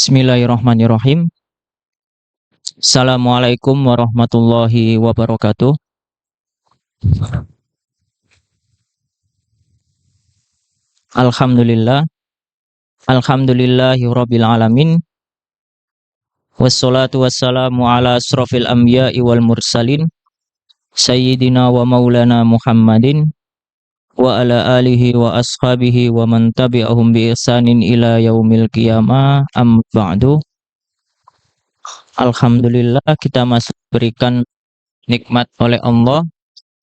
Bismillahirrahmanirrahim. Assalamualaikum warahmatullahi wabarakatuh. Alhamdulillah, alhamdulillahirabbil alamin. Wassalatu wassalamu ala asrofil anbiya'i wal mursalin sayyidina wa maulana Muhammadin wa ala alihi wa ashabihi wa man tabi'ahum bi ihsanin ila yaumil qiyamah. Amma ba'du. Alhamdulillah kita masih berikan nikmat oleh Allah.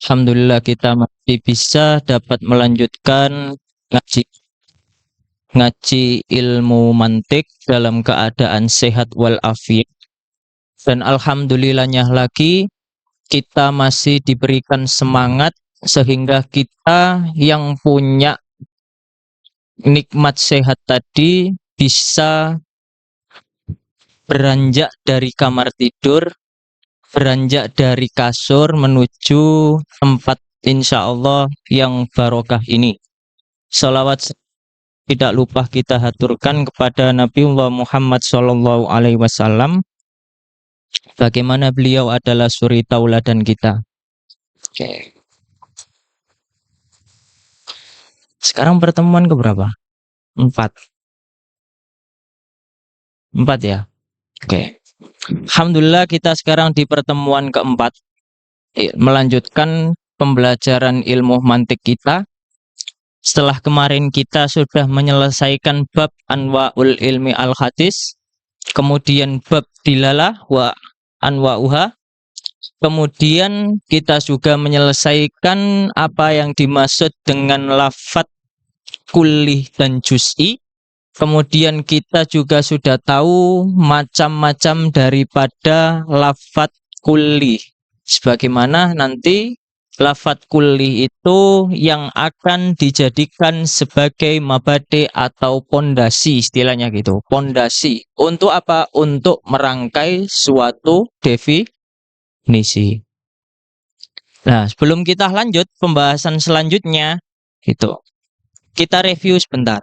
Alhamdulillah kita masih bisa dapat melanjutkan ngaji ilmu mantik dalam keadaan sehat walafiat. Dan alhamdulillahnya lagi kita masih diberikan semangat sehingga kita yang punya nikmat sehat tadi bisa beranjak dari kamar tidur, beranjak dari kasur menuju tempat insya Allah yang barokah ini. Salawat tidak lupa kita haturkan kepada Nabiullah Muhammad SAW, bagaimana beliau adalah suri tauladan kita. Oke. Sekarang pertemuan keberapa? 4 ya. Oke. Alhamdulillah kita sekarang di pertemuan keempat melanjutkan pembelajaran ilmu mantik kita. Setelah kemarin kita sudah menyelesaikan bab anwa'ul ilmi al-hadis, kemudian bab dilalah wa anwa'uha, kemudian kita juga menyelesaikan apa yang dimaksud dengan lafadz kulli dan juz'i. Kemudian kita juga sudah tahu macam-macam daripada lafadz kulli. Sebagaimana nanti lafadz kulli itu yang akan dijadikan sebagai mabade atau pondasi, istilahnya gitu. Pondasi. Untuk apa? Untuk merangkai suatu definisi. Nah, sebelum kita lanjut pembahasan selanjutnya, gitu. Kita review sebentar.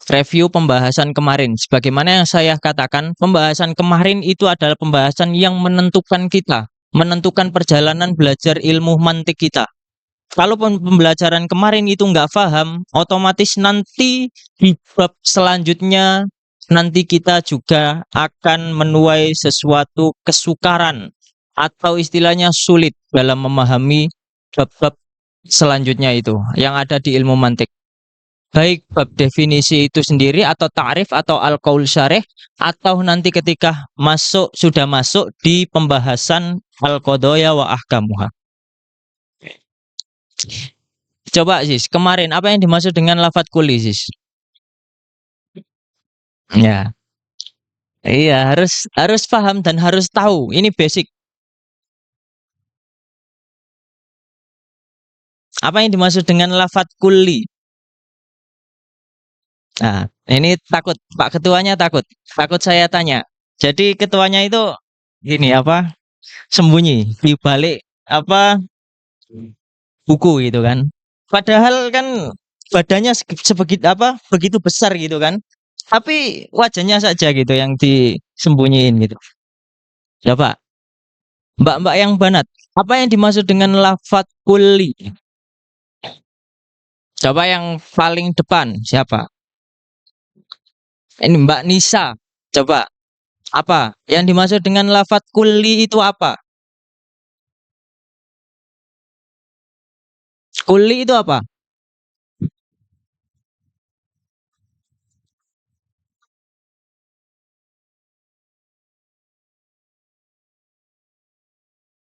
Review pembahasan kemarin. Sebagaimana yang saya katakan, pembahasan kemarin itu adalah pembahasan yang menentukan kita, menentukan perjalanan belajar ilmu mantik kita. Kalau pembelajaran kemarin itu nggak paham, otomatis nanti di bab selanjutnya nanti kita juga akan menuai sesuatu kesukaran atau istilahnya sulit dalam memahami bab-bab selanjutnya itu yang ada di ilmu mantik. Baik bab definisi itu sendiri atau ta'rif atau al-qaul syarih, atau nanti ketika sudah masuk di pembahasan al-qadaya wa ahkamuha. Coba Sis, kemarin apa yang dimaksud dengan lafadz kulli Sis? Ya. Iya, harus paham dan harus tahu. Ini basic. Apa yang dimaksud dengan lafadz kulli? Nah, ini takut, Pak Ketuanya takut. Takut saya tanya. Jadi ketuanya itu gini apa? Sembunyi di balik apa? Buku gitu kan. Padahal kan badannya begitu besar gitu kan. Tapi wajahnya saja gitu yang disembunyiin gitu. Coba Mbak-mbak yang banat, apa yang dimaksud dengan lafadz kulli? Coba yang paling depan siapa? Ini Mbak Nisa. Coba apa yang dimaksud dengan lafadz kulli itu apa? Kulli itu apa?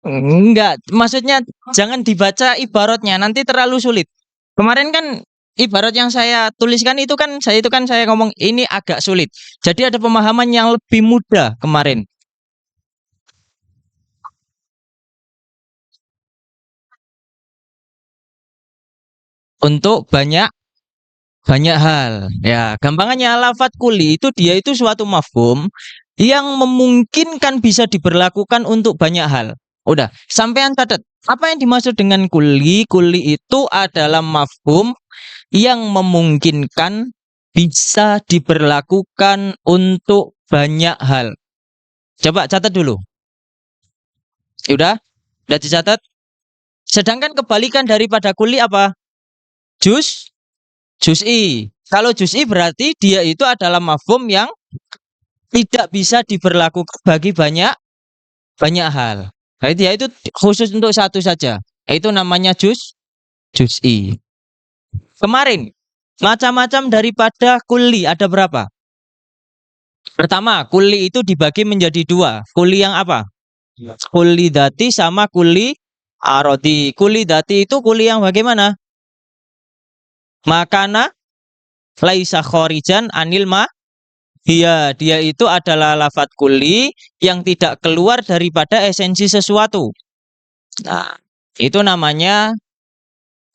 Enggak, maksudnya jangan dibaca ibaratnya, nanti terlalu sulit. Kemarin kan ibarat yang saya tuliskan itu kan saya ngomong ini agak sulit. Jadi ada pemahaman yang lebih mudah kemarin. Untuk banyak hal. Ya, gampangannya lafadz kulli itu dia itu suatu mafhum yang memungkinkan bisa diberlakukan untuk banyak hal. Udah, sampean catat. Apa yang dimaksud dengan kulli? Kulli itu adalah mafhum yang memungkinkan bisa diberlakukan untuk banyak hal. Coba catat dulu. Udah dicatat. Sedangkan kebalikan daripada kulli apa? Juz'i. Kalau juz'i berarti dia itu adalah mafhum yang tidak bisa diberlakukan bagi banyak hal. Jadi dia itu khusus untuk satu saja. Itu namanya juz'i. Kemarin macam-macam daripada kulli ada berapa? Pertama, kulli itu dibagi menjadi dua. Kulli yang apa? Kulli dati sama kulli arodi. Kulli dati itu kulli yang bagaimana? Makana laisa khorijan anil ma. Iya, dia itu adalah lafadz kulli yang tidak keluar daripada esensi sesuatu. Nah, itu namanya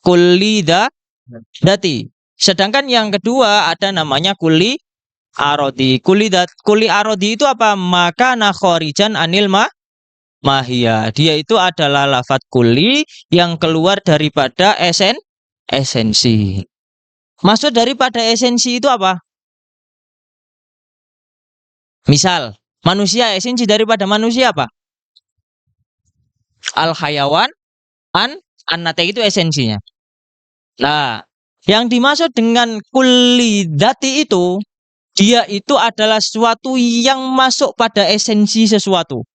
kulli dati. Sedangkan yang kedua ada namanya kulli arodi. Kulli arodi itu apa? Makana khorijan anil mahia. Dia itu adalah lafadz kulli yang keluar daripada esensi. Maksud daripada esensi itu apa? Misal, manusia, esensi daripada manusia apa? Al hayawan annate itu esensinya. Nah, yang dimaksud dengan kulli dati itu, dia itu adalah sesuatu yang masuk pada esensi sesuatu.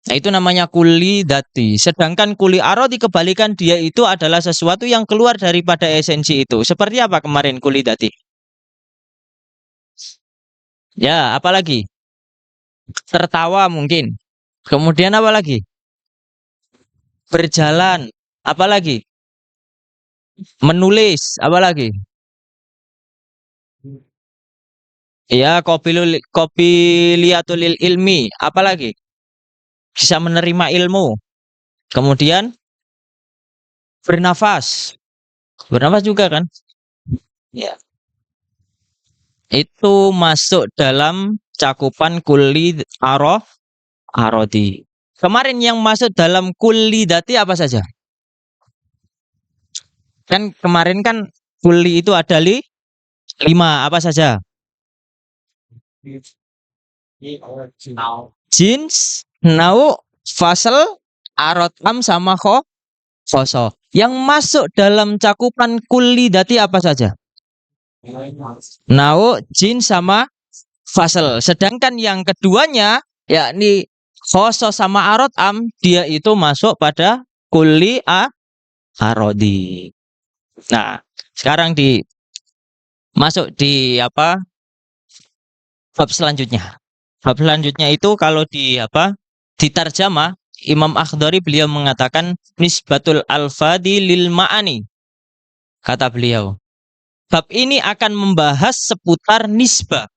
Nah, itu namanya kulli dati. Sedangkan kulli arodi kebalikan, dia itu adalah sesuatu yang keluar daripada esensi itu. Seperti apa kemarin kulli dati? Ya, apalagi? Tertawa mungkin. Kemudian apa lagi? Berjalan. Apa lagi? Menulis. Apa lagi? Ya, kobiliatul ilmi. Apa lagi? Bisa menerima ilmu. Kemudian bernafas. Bernafas juga kan? Ya. Itu masuk dalam cakupan kulli arodi. Kemarin yang masuk dalam kulli dati apa saja? Kan kemarin kan kulli itu ada 5 apa saja? Jins, nau, fasal, arotam sama khoso. Yang masuk dalam cakupan kulli dati apa saja? Nau, jin sama fasal. Sedangkan yang keduanya yakni khoso sama arotam, dia itu masuk pada kulli arodi. Nah, sekarang masuk di apa? Bab selanjutnya. Bab selanjutnya itu kalau ditarjamah Imam Akhdari beliau mengatakan nisbatul alfadi lil ma'ani. Kata beliau, bab ini akan membahas seputar nisbah.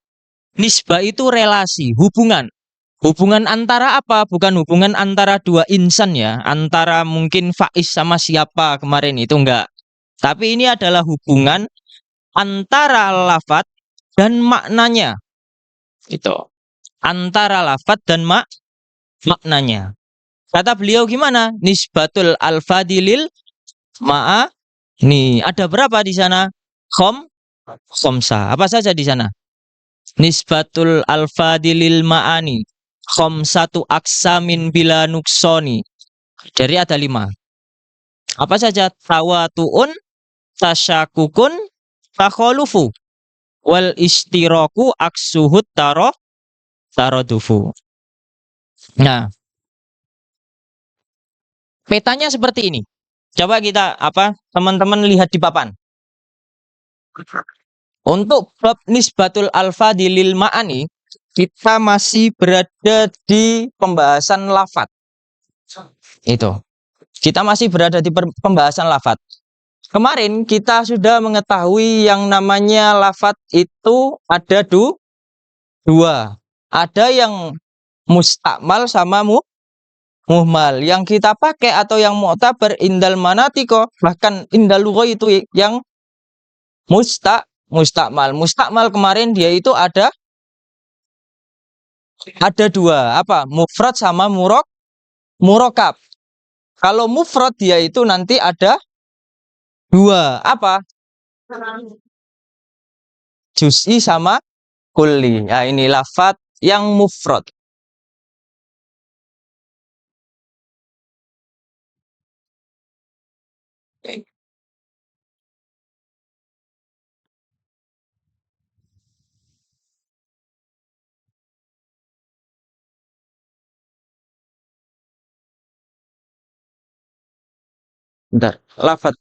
Nisbah itu relasi, hubungan. Hubungan antara apa? Bukan hubungan antara dua insan ya, antara mungkin Faiz sama siapa kemarin itu enggak. Tapi ini adalah hubungan antara lafadz dan maknanya. Itu. Antara lafadz dan maknanya. Kata beliau gimana? Nisbatul alfadilil ma'ani. Ada berapa di sana? Khomsa. Apa saja di sana? Nisbatul alfadilil ma'ani. Khomsatu aksamin bila nuksoni. Dari ada 5. Apa saja? Tawatu'un, tasyakukun, takholufu, wal istiraku aksuhut tarodufu. Nah, petanya seperti ini. Coba kita teman-teman lihat di papan. Untuk bab nisbatul alfadilil ma'ani, kita masih berada di pembahasan lafadz. Itu. Kita masih berada di pembahasan lafadz. Kemarin kita sudah mengetahui yang namanya lafadz itu ada dua. Ada yang mustakmal sama muhmal. Yang kita pakai atau yang mu'tabar indal manatiko, bahkan indal lugha itu yang mustakmal. Mustakmal kemarin dia itu ada 2. Apa? Mufrad sama murokab. Kalau mufrad dia itu nanti ada 2. Apa? juz'i sama kulli. Nah, ini lafat yang mufrad. Bentar, lafat.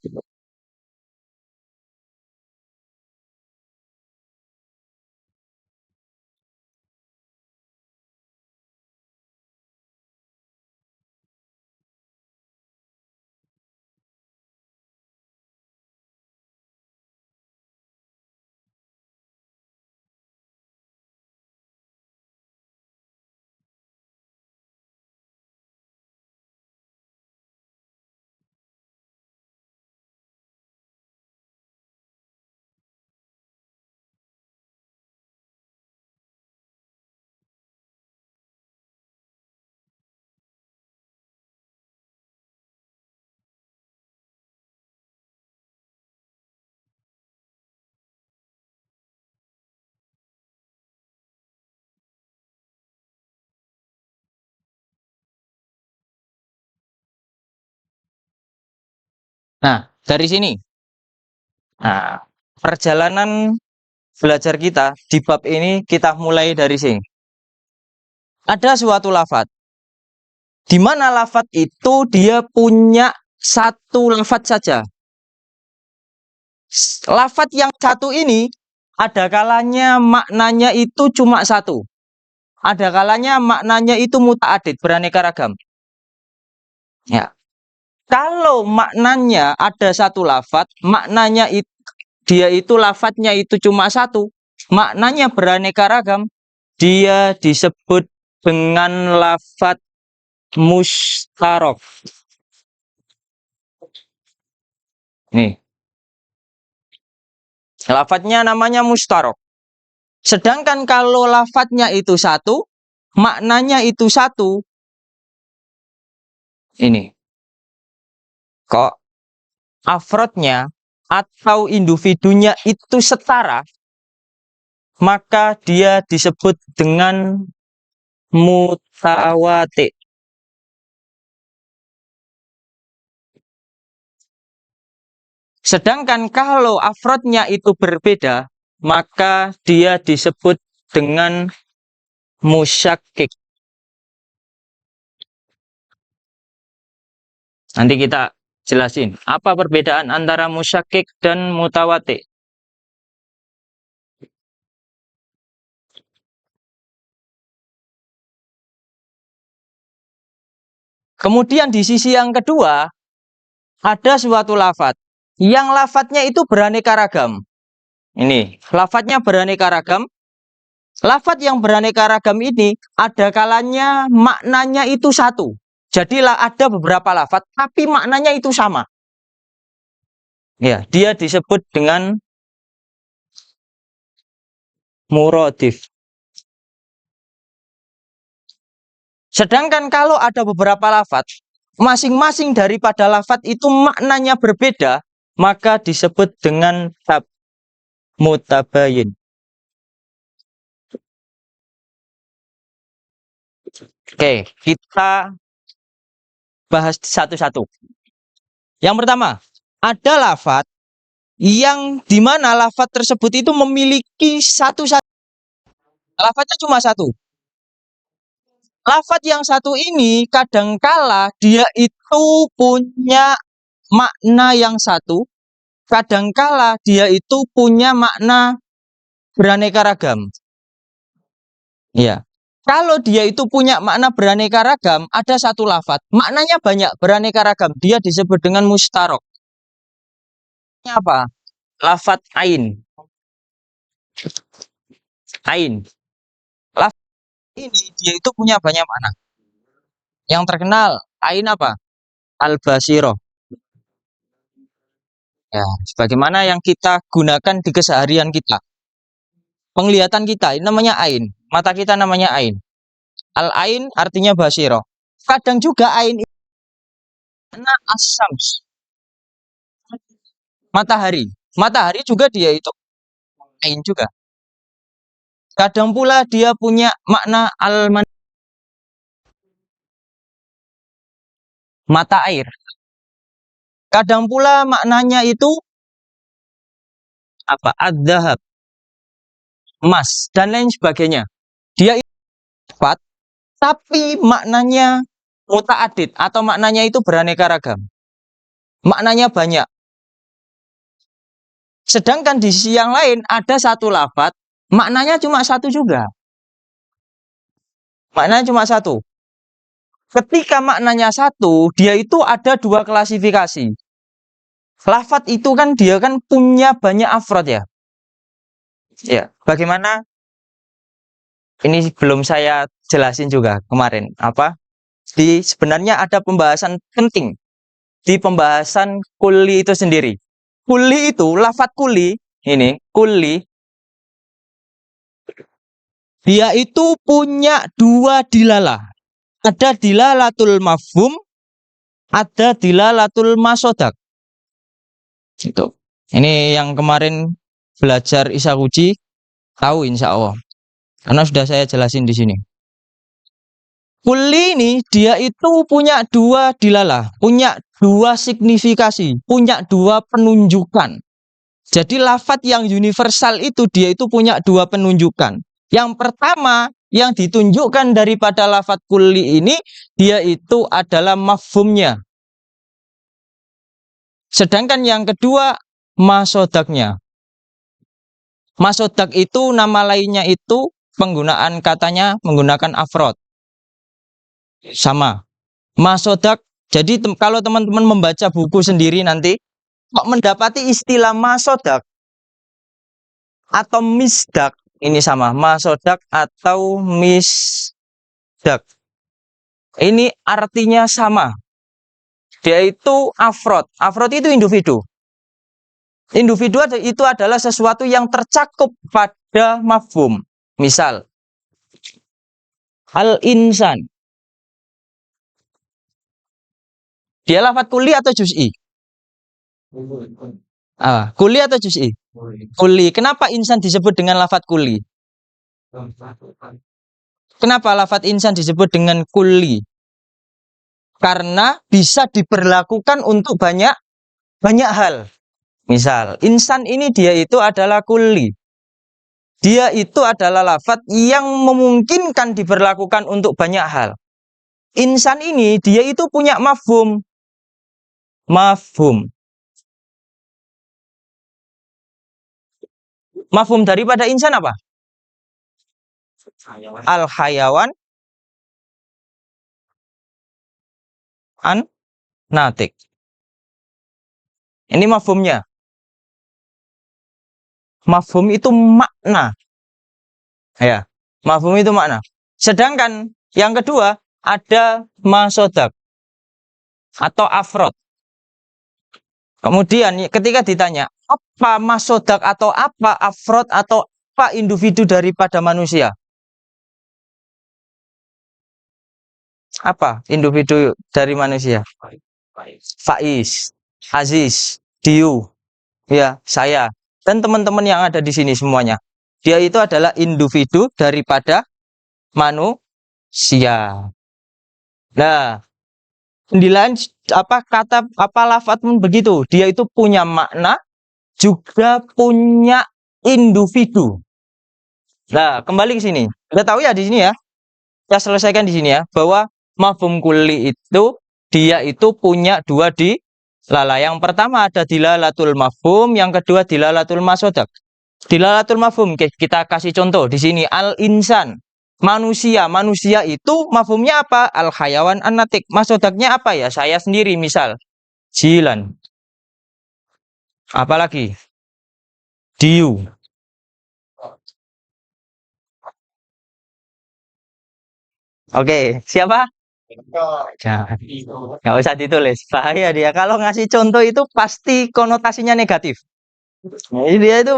Nah, dari sini. Nah, perjalanan belajar kita di bab ini kita mulai dari sini. Ada suatu lafat, di mana lafat itu dia punya satu lafat saja. Lafat yang satu ini ada kalanya maknanya itu cuma satu. Ada kalanya maknanya itu muta'adid, beraneka ragam. Ya. Kalau maknanya ada satu lafat, maknanya dia itu lafadznya itu cuma satu, maknanya beraneka ragam, dia disebut dengan lafadz mustarok. Nih, lafadznya namanya mustarok. Sedangkan kalau lafadznya itu satu, maknanya itu satu, ini kok afrodnya atau individunya itu setara, maka dia disebut dengan mutawati. Sedangkan kalau afrodnya itu berbeda, maka dia disebut dengan musyakkik. Nanti kita jelasin apa perbedaan antara musyakkik dan mutawati. Kemudian di sisi yang kedua, ada suatu lafadz yang lafadznya itu beraneka ragam. Ini, lafadznya beraneka ragam. Lafadz yang beraneka ragam ini ada kalanya maknanya itu satu. Jadilah ada beberapa lafadz tapi maknanya itu sama. Ya, dia disebut dengan muradif. Sedangkan kalau ada beberapa lafadz, masing-masing daripada lafadz itu maknanya berbeda, maka disebut dengan mutabayin. Oke, kita bahas satu-satu. Yang pertama, ada lafadz yang dimana lafadz tersebut itu memiliki satu-satu. Lafadznya cuma satu. Lafadz yang satu ini kadangkala dia itu punya makna yang satu, kadangkala dia itu punya makna beraneka ragam. Iya. Kalau dia itu punya makna beraneka ragam, ada satu lafadz, maknanya banyak beraneka ragam, dia disebut dengan mustarok. Ini apa? Lafadz ain. Ain. Lafadz ini dia itu punya banyak makna. Yang terkenal ain apa? Al-Basiroh. Ya, sebagaimana yang kita gunakan di keseharian kita. Penglihatan kita, ini namanya ain. Mata kita namanya ain. Al-ain artinya basiroh. Kadang juga ain itu makna as-syams. Matahari. Matahari juga dia itu ain juga. Kadang pula dia punya makna mata air. Kadang pula maknanya itu apa? Adzahab, emas dan lain sebagainya. Dia itu lafat, tapi maknanya muta'adid atau maknanya itu beraneka ragam. Maknanya banyak. Sedangkan di sisi yang lain ada satu lafat, maknanya cuma satu juga. Maknanya cuma satu. Ketika maknanya satu, dia itu ada dua klasifikasi. Lafat itu kan dia kan punya banyak afrod ya. Ya, bagaimana? Ini belum saya jelasin juga kemarin. Apa? Sebenarnya ada pembahasan penting di pembahasan kuli itu sendiri. Kuli itu, lafat kuli, ini, kuli, dia itu punya dua dilalah. Ada dilalatul mafhum, ada dilalatul masodak. Itu. Ini yang kemarin belajar Isakuji tahu insya Allah. Karena sudah saya jelasin di sini. Kuli ini dia itu punya dua dilalah, punya dua signifikasi, punya dua penunjukan. Jadi lafat yang universal itu dia itu punya dua penunjukan. Yang pertama yang ditunjukkan daripada lafat kuli ini dia itu adalah mafhumnya. Sedangkan yang kedua masodaknya. Masodak itu nama lainnya itu penggunaan katanya menggunakan afrod. Sama. Masodak. Jadi kalau teman-teman membaca buku sendiri nanti kok mendapati istilah masodak atau misdak, ini sama, masodak atau misdak. Ini artinya sama. Dia itu afrod. Afrod itu individu. Individu itu adalah sesuatu yang tercakup pada mafhum. Misal, al-insan. Dia lafat kuli atau juz'i? Kuli atau juz'i? Kuli. Kenapa insan disebut dengan lafat kuli? Kenapa lafat insan disebut dengan kuli? Karena bisa diberlakukan untuk banyak hal. Misal, insan ini dia itu adalah kuli. Dia itu adalah lafat yang memungkinkan diberlakukan untuk banyak hal. Insan ini dia itu punya mafhum. Mafhum. Mafhum daripada insan apa? Al-hayawan an-natik. Ini mafhumnya. Mafhum itu makna. Ya, mafhum itu makna. Sedangkan yang kedua ada masodak atau afrod. Kemudian ketika ditanya apa masodak atau apa afrod atau apa individu daripada manusia? Apa individu dari manusia? Faiz, Aziz, Diu, ya saya dan teman-teman yang ada di sini semuanya. Dia itu adalah individu daripada manusia. Nah, pendilaan kata lafaz pun begitu. Dia itu punya makna juga punya individu. Nah, kembali ke sini. Udah tahu ya di sini ya. Kita selesaikan di sini ya bahwa mafhum kulli itu dia itu punya dua dilalah. Yang pertama ada dilalatul mafhum, yang kedua dilalatul masodak. Dilalatul mafhum kita kasih contoh di sini al-insan. Manusia itu mafhumnya apa? Al-hayawan an-natik. Masodaknya apa ya? Saya sendiri misal. Jilan. Apalagi? Diu. Oke, siapa? Jangan. Nggak usah ditulis. Bahaya dia. Kalau ngasih contoh itu pasti konotasinya negatif. Dia itu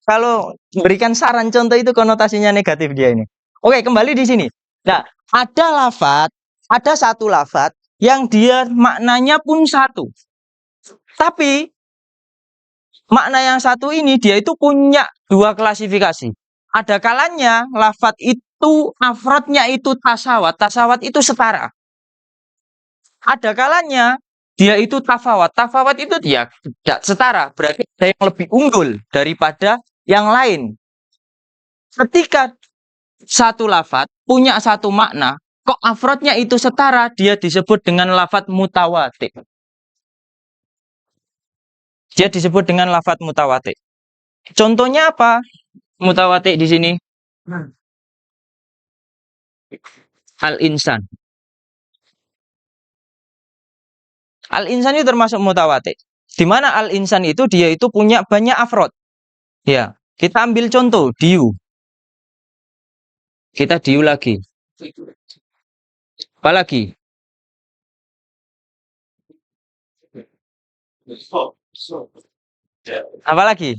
kalau berikan saran contoh itu konotasinya negatif dia ini. Oke, kembali di sini. Nah, ada satu lafat yang dia maknanya pun satu. Tapi makna yang satu ini dia itu punya dua klasifikasi. Ada kalanya lafat itu afrodnya itu tasawat. Tasawat itu setara. Ada kalanya dia itu tafawat. Tafawat itu dia tidak setara. Berarti ada yang lebih unggul daripada yang lain. Ketika satu lafat punya satu makna, kok afrodnya itu setara, dia disebut dengan lafat mutawatir. Dia disebut dengan lafat mutawatir. Contohnya apa? Mutawatir di sini. Al-insan. Al-insan itu termasuk mutawatir. Di mana al-insan itu dia itu punya banyak afrod. Ya, kita ambil contoh diu. Kita diu lagi. Apa lagi? Apa lagi?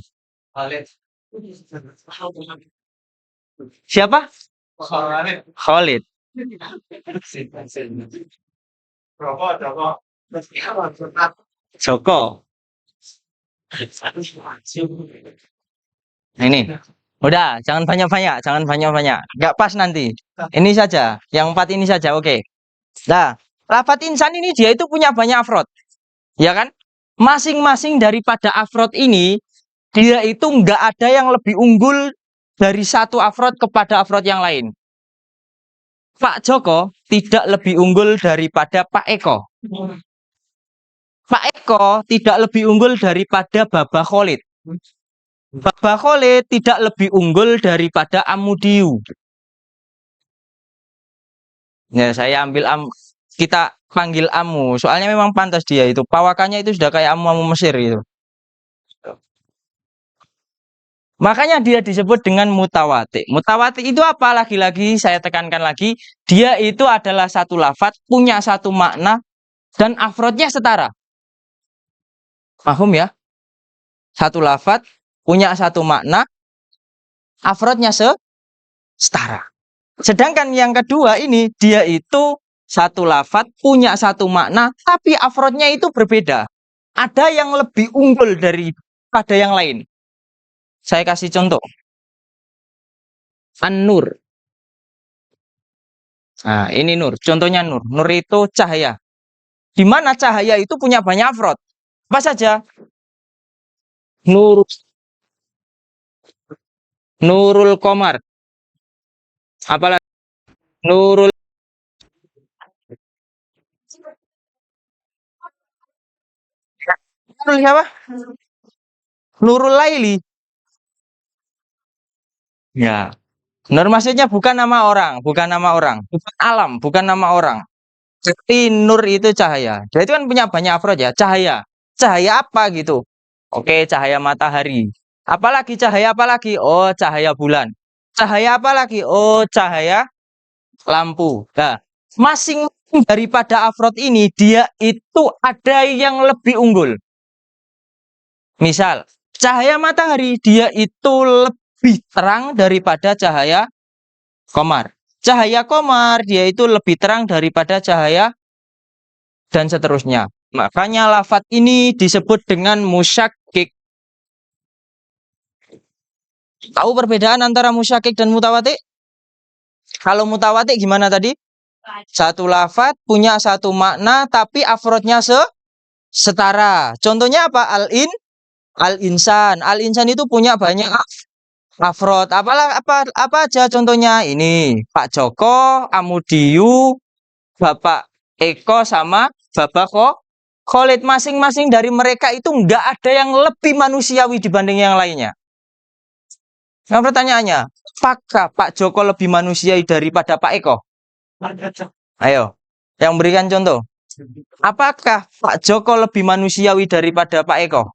Siapa? Khalid. Joko. Nah, ini. Udah, jangan banyak-banyak, jangan banyak-banyak. Nggak pas nanti. Ini saja, yang 4 ini saja, oke. Nah, lafat insan ini dia itu punya banyak afrod. Ya kan? Masing-masing daripada afrod ini, dia itu nggak ada yang lebih unggul dari satu afrod kepada afrod yang lain. Pak Joko tidak lebih unggul daripada Pak Eko. Pak Eko tidak lebih unggul daripada Baba Khalid. Baba Khalid tidak lebih unggul daripada Amudiu. Ya, saya ambil kita panggil Amu. Soalnya memang pantas dia itu. Pawakannya itu sudah kayak Amu-Amu Mesir itu. Makanya dia disebut dengan mutawatir. Mutawatir itu apa? Lagi-lagi saya tekankan lagi. Dia itu adalah satu lafat, punya satu makna, dan afrodnya setara. Paham ya? Satu lafat, punya satu makna, afrodnya setara. Sedangkan yang kedua ini, dia itu satu lafat, punya satu makna, tapi afrodnya itu berbeda. Ada yang lebih unggul daripada yang lain. Saya kasih contoh. An-Nur. Nah, ini Nur. Contohnya Nur. Nur itu cahaya. Di mana cahaya itu punya banyak afrod. Apa saja? Nurul Komar. Apalagi? Nurul siapa? Nurul Laili. Ya. Nur maksudnya bukan nama orang, bukan nama orang, bukan alam, bukan nama orang. Jadi nur itu cahaya. Dia itu kan punya banyak afrod ya, cahaya. Cahaya apa gitu? Oke, cahaya matahari. Apalagi cahaya apalagi? Oh, cahaya bulan. Cahaya apalagi? Oh, cahaya lampu. Nah, masing daripada afrod ini dia itu ada yang lebih unggul. Misal, cahaya matahari dia itu lebih terang daripada cahaya komar. Cahaya komar dia itu lebih terang daripada cahaya dan seterusnya. Makanya lafat ini disebut dengan musyakkik. Tahu perbedaan antara musyakkik dan mutawatir? Kalau mutawatir gimana tadi? Satu lafat punya satu makna tapi afrodnya setara. Contohnya apa? Al-insan. Al-insan itu punya banyak afrod. Apa aja contohnya? Ini Pak Joko, Amudiu, Bapak Eko sama Bapak Khalid. Masing-masing dari mereka itu nggak ada yang lebih manusiawi dibanding yang lainnya. Nah, pertanyaannya, apakah Pak Joko lebih manusiawi daripada Pak Eko? Ayo, yang berikan contoh. Apakah Pak Joko lebih manusiawi daripada Pak Eko?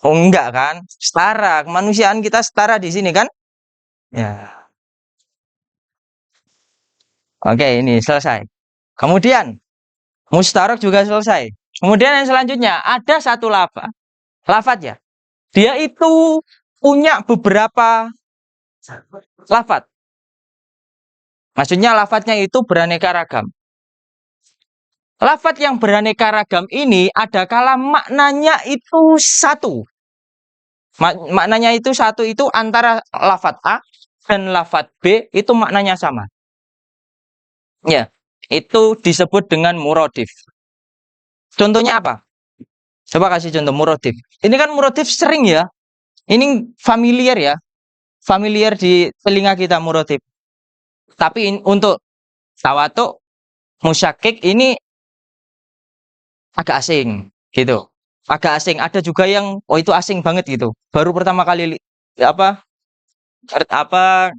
Oh, enggak kan? Setara. Kemanusiaan kita setara di sini kan? Ya. Oke, ini selesai. Kemudian, mustarok juga selesai. Kemudian yang selanjutnya, ada satu lafat ya. Dia itu punya beberapa lafat. Maksudnya lafadznya itu beraneka ragam. Lafadz yang beraneka ragam ini ada kala maknanya itu satu. Maknanya itu satu itu antara lafat A dan lafat B itu maknanya sama. Ya, itu disebut dengan murodif. Contohnya apa? Coba kasih contoh murodif. Ini kan murodif sering ya. Ini familiar ya. Familiar di telinga kita murodif. Tapi untuk tawatuk, musyakik ini agak asing gitu. Agak asing. Ada juga yang itu asing banget gitu. Baru pertama kali apa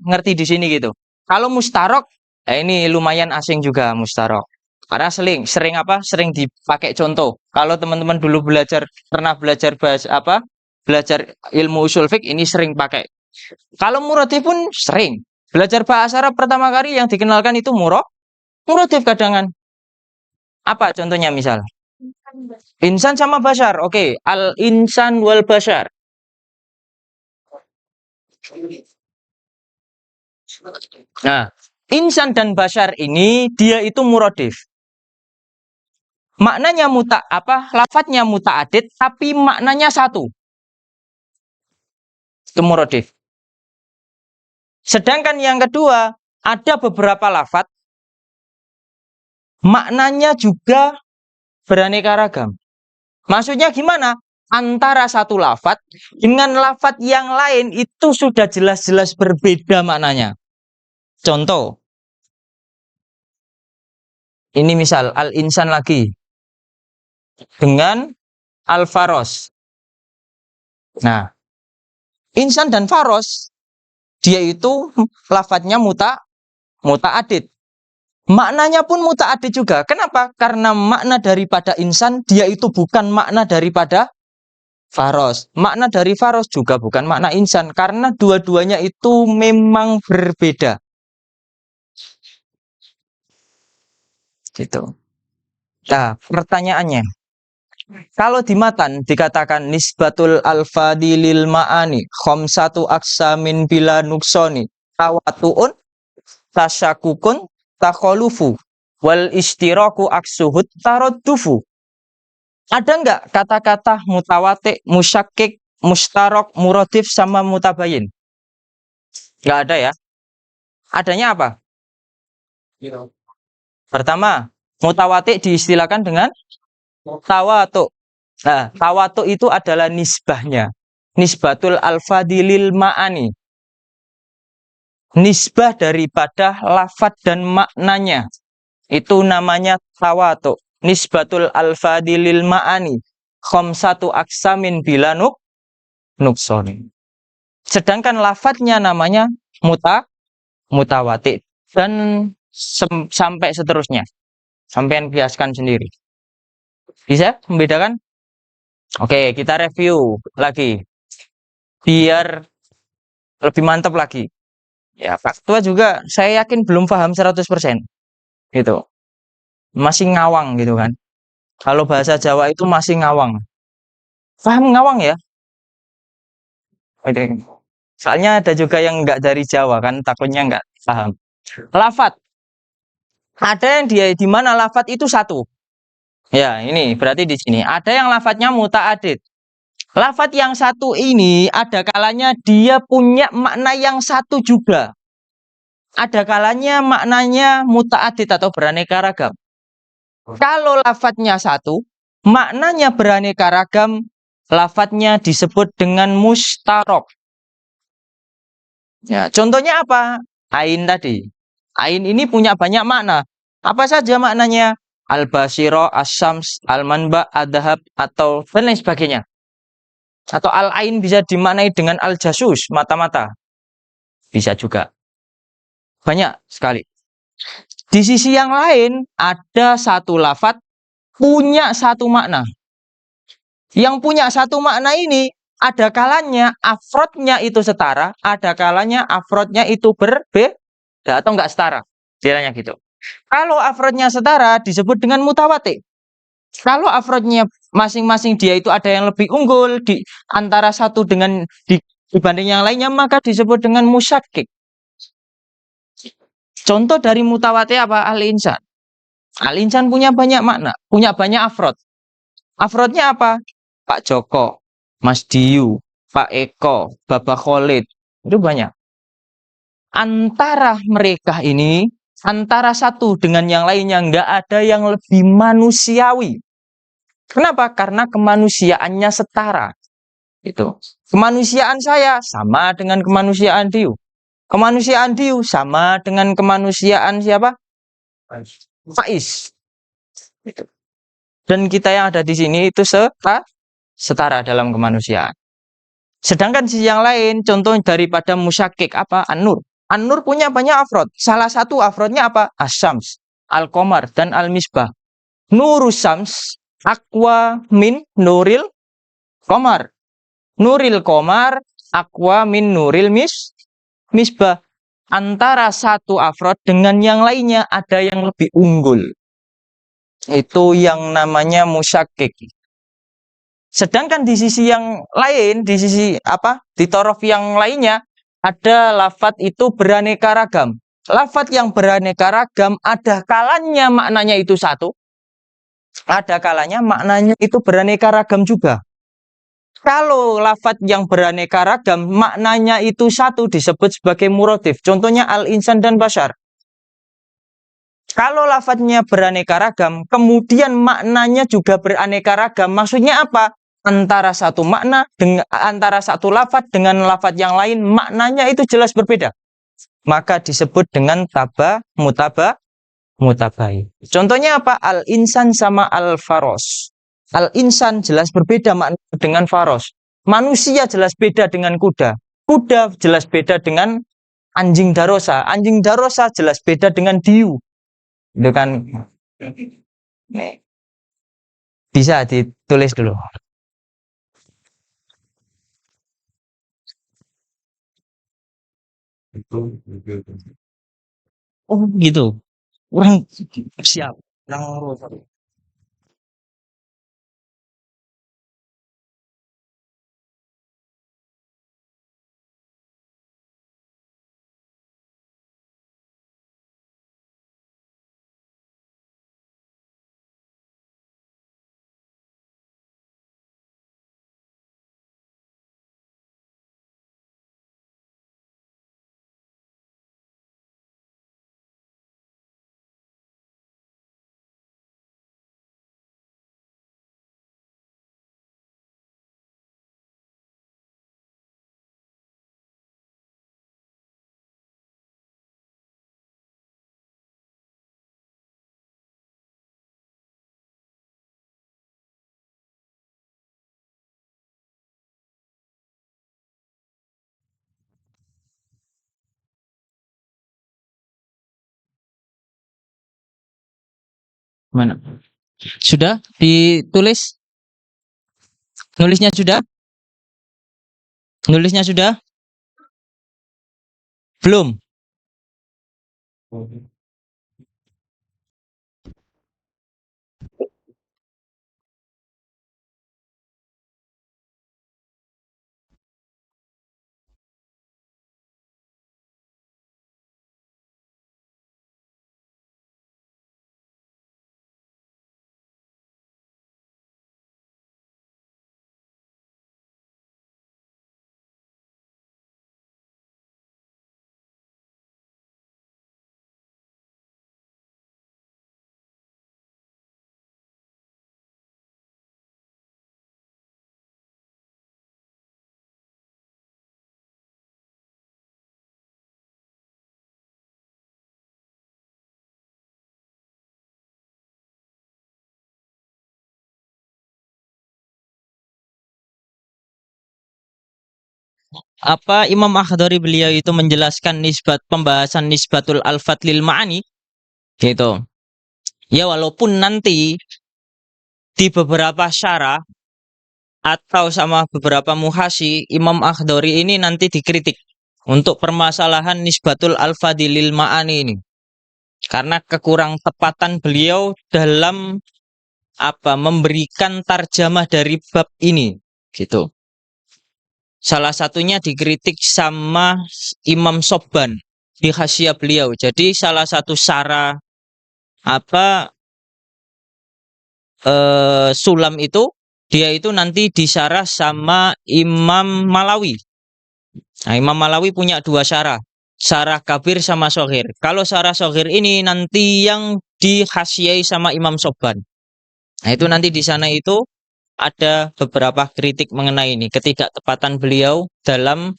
ngerti di sini gitu. Kalau mustarok, ini lumayan asing juga mustarok. Karena sering dipakai contoh. Kalau teman-teman dulu pernah belajar belajar ilmu usul fiqh ini sering pakai. Kalau murodif pun sering. Belajar bahasa Arab pertama kali yang dikenalkan itu murodif kadangan. Apa contohnya misal? Insan sama bashar. Oke, al-insan wal bashar. Nah, insan dan bashar ini dia itu murodif. Maknanya lafadznya muta'adid tapi maknanya satu. Itu murodif. Sedangkan yang kedua, ada beberapa lafadz maknanya juga beraneka ragam. Maksudnya gimana? Antara satu lafadz dengan lafadz yang lain itu sudah jelas-jelas berbeda maknanya. Contoh. Ini misal al-insan lagi dengan al-faros. Nah, insan dan faros dia itu lafadznya muta'adid. Maknanya pun muta'adid juga. Kenapa? Karena makna daripada insan dia itu bukan makna daripada faros. Makna dari faros juga bukan makna insan karena dua-duanya itu memang berbeda. Gitu. Nah, pertanyaannya, kalau di matan dikatakan nisbatul alfadi lil ma'ani khamsatu aksamin bila nuksoni tawatu'un tasyakukun takholufu wal istiraku aksuhut taroddufu. Ada nggak kata-kata mutawati, musyakik, mustarok, murodif sama mutabayin? Nggak ada ya. Adanya apa? Pertama, mutawati diistilahkan dengan tawatuk. Nah, tawatuk itu adalah nisbahnya. Nisbatul alfadilil ma'ani. Nisbah daripada lafadz dan maknanya. Itu namanya tawatuk. Nisbatul alfadilil ma'ani. Khamsatu aksamin bila nuksoni. Sedangkan lafadznya namanya mutawati. Dan sampai seterusnya. Sampai kiaskan sendiri. Bisa membedakan? Oke, kita review lagi. Biar lebih mantap lagi. Ya, Pak Ketua juga saya yakin belum paham 100%. Gitu. Masih ngawang gitu kan. Kalau bahasa Jawa itu masih ngawang. Paham ngawang ya? Oke. Soalnya ada juga yang nggak dari Jawa kan, takutnya nggak paham. Lafat. Ada yang di mana lafat itu satu. Ya, ini berarti di sini. Ada yang lafadznya muta'adid. Lafadz yang satu ini ada kalanya dia punya makna yang satu juga. Ada kalanya maknanya muta'adid atau beraneka ragam. Kalau lafadznya satu, maknanya beraneka ragam, lafadznya disebut dengan mustarok. Ya, contohnya apa? Ain tadi. Ain ini punya banyak makna. Apa saja maknanya? Al-basiro, as-syams, al-manba, ad-dahab, atau dan lain sebagainya. Atau al-ain bisa dimaknai dengan al-jasus, mata-mata. Bisa juga. Banyak sekali. Di sisi yang lain, ada satu lafadz punya satu makna. Yang punya satu makna ini, ada kalanya afrodnya itu setara, ada kalanya afrodnya itu berbeda atau enggak setara. Istilahnya gitu. Kalau afrodnya setara disebut dengan mutawati. Kalau afrodnya masing-masing dia itu ada yang lebih unggul di antara satu dengan dibanding yang lainnya, maka disebut dengan musyakik. Contoh dari mutawati apa? Al-insan. Al-insan punya banyak makna, punya banyak afrod. Afrodnya apa? Pak Joko, Mas Diyu, Pak Eko, Bapak Khalid, itu banyak. Antara mereka ini, antara satu dengan yang lainnya, nggak ada yang lebih manusiawi. Kenapa? Karena kemanusiaannya setara. Itu. Kemanusiaan saya sama dengan kemanusiaan Diu. Kemanusiaan Diu sama dengan kemanusiaan siapa? Faiz. Itu. Dan kita yang ada di sini itu setara dalam kemanusiaan. Sedangkan sisi yang lain, contoh daripada musyakik apa? An-Nur. An-Nur punya banyak afrod. Salah satu afrodnya apa? As-Syams, Al-Qamar, dan Al-Misbah. Nurus Syams, Aqwa min Nuril Qamar. Nuril Qamar, Aqwa min Nuril Misbah. Antara satu afrod dengan yang lainnya ada yang lebih unggul. Itu yang namanya musyakik. Sedangkan di sisi yang lain, di sisi apa? Di torof yang lainnya ada lafadz itu beraneka ragam. Lafadz yang beraneka ragam ada kalanya maknanya itu satu, ada kalanya maknanya itu beraneka ragam juga. Kalau lafadz yang beraneka ragam maknanya itu satu disebut sebagai muradif. Contohnya al-insan dan bashar. Kalau lafadznya beraneka ragam, kemudian maknanya juga beraneka ragam. Maksudnya apa? Antara satu makna dengan antara satu lafadz dengan lafadz yang lain maknanya itu jelas berbeda. Maka disebut dengan mutabai. Contohnya apa? Al-insan sama al-faros. Al-insan jelas berbeda makna dengan faros. Manusia jelas beda dengan kuda. Kuda jelas beda dengan anjing darosa. Anjing darosa jelas beda dengan diu. Itu kan bisa ditulis dulu. Oh gitu. Kurang siap. Mana? Sudah ditulis? Nulisnya sudah? Nulisnya sudah? Belum? Apa Imam Akhdari beliau itu menjelaskan pembahasan nisbatul alfat lil ma'ani gitu. Ya walaupun nanti di beberapa syarah atau sama beberapa muhasyi Imam Akhdari ini nanti dikritik untuk permasalahan nisbatul alfadzi lil ma'ani ini. Karena kekurang tepatan beliau dalam memberikan tarjamah dari bab ini gitu. Salah satunya dikritik sama Imam Sobban di Hasyiah beliau. Jadi salah satu syarah sulam itu dia itu nanti disyarah sama Imam Malawi. Nah, Imam Malawi punya dua syarah, syarah kabir sama soghir. Kalau syarah soghir ini nanti yang dihasyiai sama Imam Soban. Nah, itu nanti di sana itu ada beberapa kritik mengenai ini, ketidaktepatan beliau dalam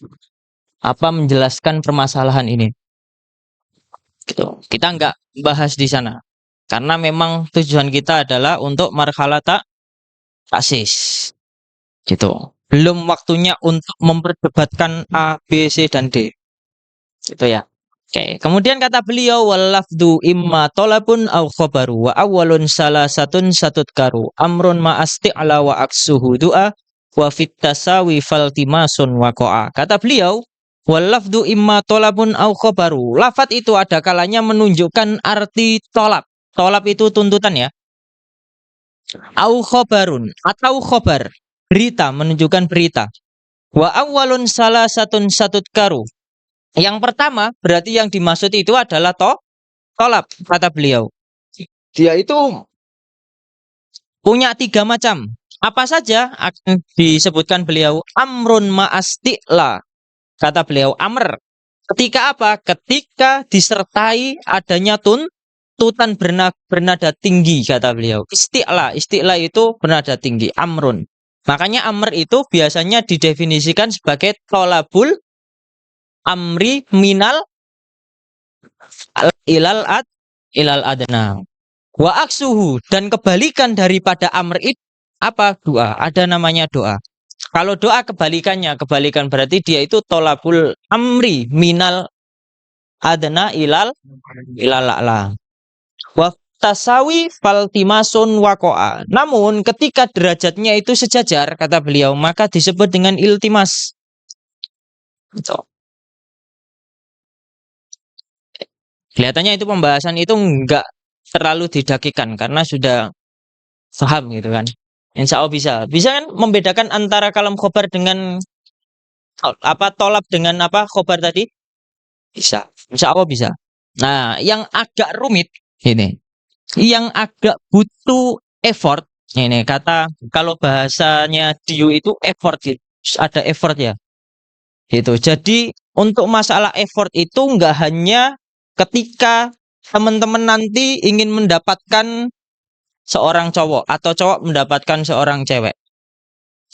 menjelaskan permasalahan ini. Gitu. Kita nggak bahas di sana karena memang tujuan kita adalah untuk marhalata taksis. Gitu. Belum waktunya untuk memperdebatkan A, B, C, dan D. Gitu ya. Oke, kemudian kata beliau walafdu imma tolabun au khobaru wa awalun salasatun satutkaru amrun ma'asti'ala wa aksuhu du'a wa fit tasawi faltimasun waqa'a. Kata beliau walafdu imma tolabun au khobaru. Lafat itu ada kalanya menunjukkan arti tolab. Tolab itu tuntutan ya. Au khobarun atau khobar. Berita, menunjukkan berita. Wa awalun salasatun satutkaru. Yang pertama, berarti yang dimaksud itu adalah tolab, kata beliau. Dia itu punya tiga macam. Apa saja akan disebutkan beliau? Amrun ma'asti'la. Kata beliau, amr. Ketika apa? Ketika disertai adanya tuntutan bernada tinggi, kata beliau. Isti'la. Isti'la itu bernada tinggi. Amrun. Makanya amr itu biasanya didefinisikan sebagai tolabul amri minal ilal adna. Wa aksuhu, dan kebalikan daripada amr itu apa? Doa. Ada namanya doa. Kalau doa kebalikan berarti dia itu tolabul amri minal adna ilal a'la. Wa tasawi faltimasun waqa'a. Namun ketika derajatnya itu sejajar, kata beliau, maka disebut dengan iltimas. So. Kelihatannya itu pembahasan itu enggak terlalu didakikan karena sudah paham gitu kan. Insya Allah bisa kan membedakan antara kalam khobar dengan tolab dengan khobar tadi, bisa, insya Allah bisa. Nah, yang agak rumit ini, yang agak butuh effort ini, kata kalau bahasanya Diu itu effort gitu, ada effort ya gitu. Jadi untuk masalah effort itu enggak hanya ketika teman-teman nanti ingin mendapatkan seorang cowok atau cowok mendapatkan seorang cewek.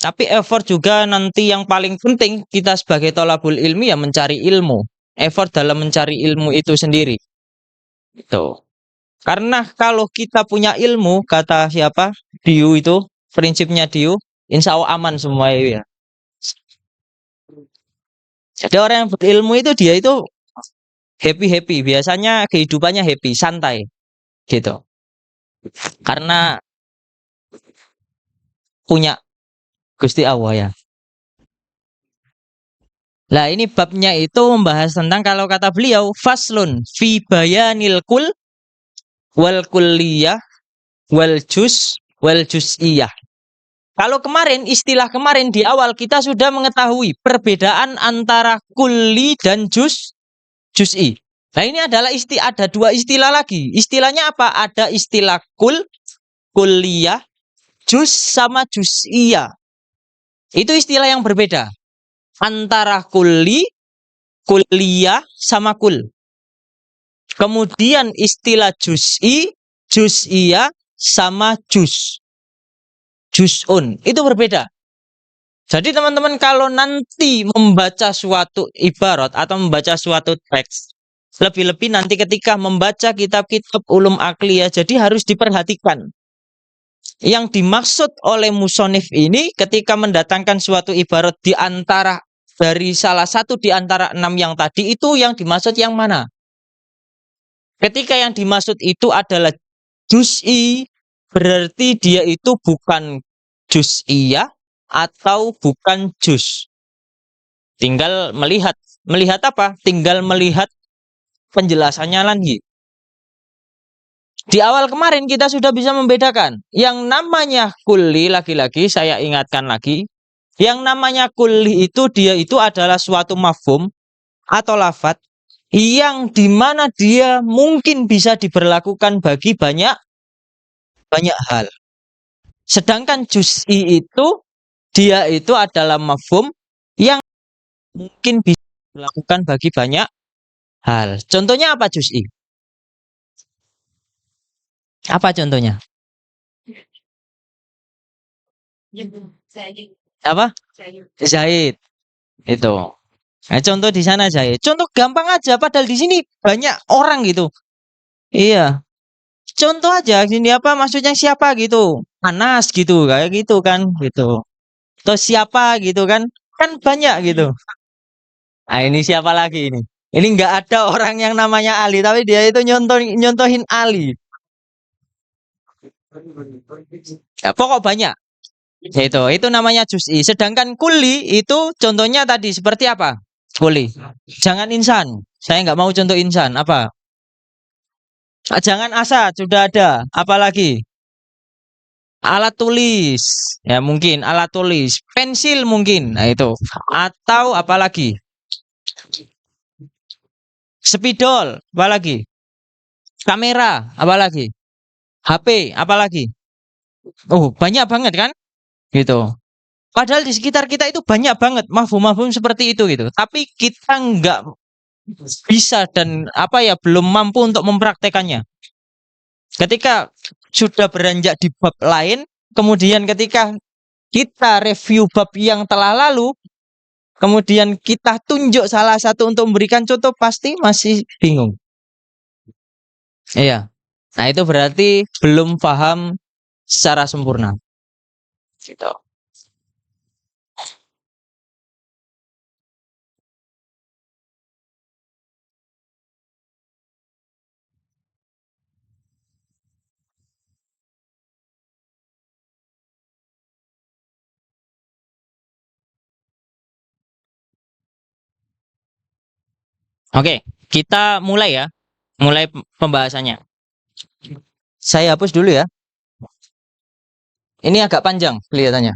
Tapi effort juga nanti yang paling penting kita sebagai tholabul ilmi ya mencari ilmu. Effort dalam mencari ilmu itu sendiri. Itu. Karena kalau kita punya ilmu, kata siapa? Diu itu, prinsipnya Diu, insya Allah aman semua itu ya. Jadi orang yang berilmu itu dia itu happy, biasanya kehidupannya happy, santai, gitu. Karena punya Gusti Allah ya. Nah, ini babnya itu membahas tentang kalau kata beliau faslun fi bayanil kul wal kulliyah wal juz wal juz'iyah. Kalau kemarin istilah kemarin di awal kita sudah mengetahui perbedaan antara kulli dan juz'i. Nah, ini adalah ada dua istilah lagi. Istilahnya apa? Ada istilah kulliyah, juz sama juz'iyah. Itu istilah yang berbeda antara kulliyah sama kul. Kemudian istilah juz'iyah sama juz'un. Itu berbeda. Jadi teman-teman kalau nanti membaca suatu ibarat atau membaca suatu teks, lebih-lebih nanti ketika membaca kitab-kitab ulum akliyah, jadi harus diperhatikan. Yang dimaksud oleh musonif ini ketika mendatangkan suatu ibarat di antara dari salah satu di antara 6 yang tadi, itu yang dimaksud yang mana? Ketika yang dimaksud itu adalah juz'i, berarti dia itu bukan juz'iyah atau bukan juz. Tinggal melihat apa? Tinggal melihat penjelasannya lagi. Di awal kemarin kita sudah bisa membedakan. Yang namanya kulli, lagi-lagi saya ingatkan lagi, yang namanya kulli itu dia itu adalah suatu mafhum atau lafadz yang dimana dia mungkin bisa diberlakukan bagi banyak hal. Sedangkan juz'i itu dia itu adalah mafhum yang mungkin bisa dilakukan bagi banyak hal. Contohnya apa juz'i? Apa contohnya? Apa? Zahid. Itu. Nah, contoh di sana Zahid. Contoh gampang aja padahal di sini banyak orang gitu. Iya. Contoh aja gini apa maksudnya siapa gitu. Anas gitu kayak gitu kan gitu. Terus siapa gitu kan? Kan banyak gitu. Nah, ini siapa lagi ini? Ini nggak ada orang yang namanya Ali tapi dia itu nyontohin Ali. Ya, pokok banyak. Itu namanya juz'i. Sedangkan kuli itu contohnya tadi seperti apa? Kuli. Jangan insan. Saya nggak mau contoh insan. Apa? Jangan asad. Sudah ada. Apalagi? Alat tulis. Ya mungkin alat tulis. Pensil mungkin. Nah itu. Atau apalagi? Spidol. Apalagi? Kamera. Apalagi? HP. Apalagi? Oh banyak banget kan? Gitu. Padahal di sekitar kita itu banyak banget mafhum-mafhum seperti itu gitu. Tapi kita nggak bisa dan apa ya belum mampu untuk mempraktekannya. Ketika sudah beranjak di bab lain, kemudian ketika kita review bab yang telah lalu, kemudian kita tunjuk salah satu untuk memberikan contoh pasti masih bingung. Iya. Nah, itu berarti belum paham secara sempurna. Gitu. Oke, kita mulai ya. Mulai pembahasannya. Saya hapus dulu ya. Ini agak panjang kelihatannya.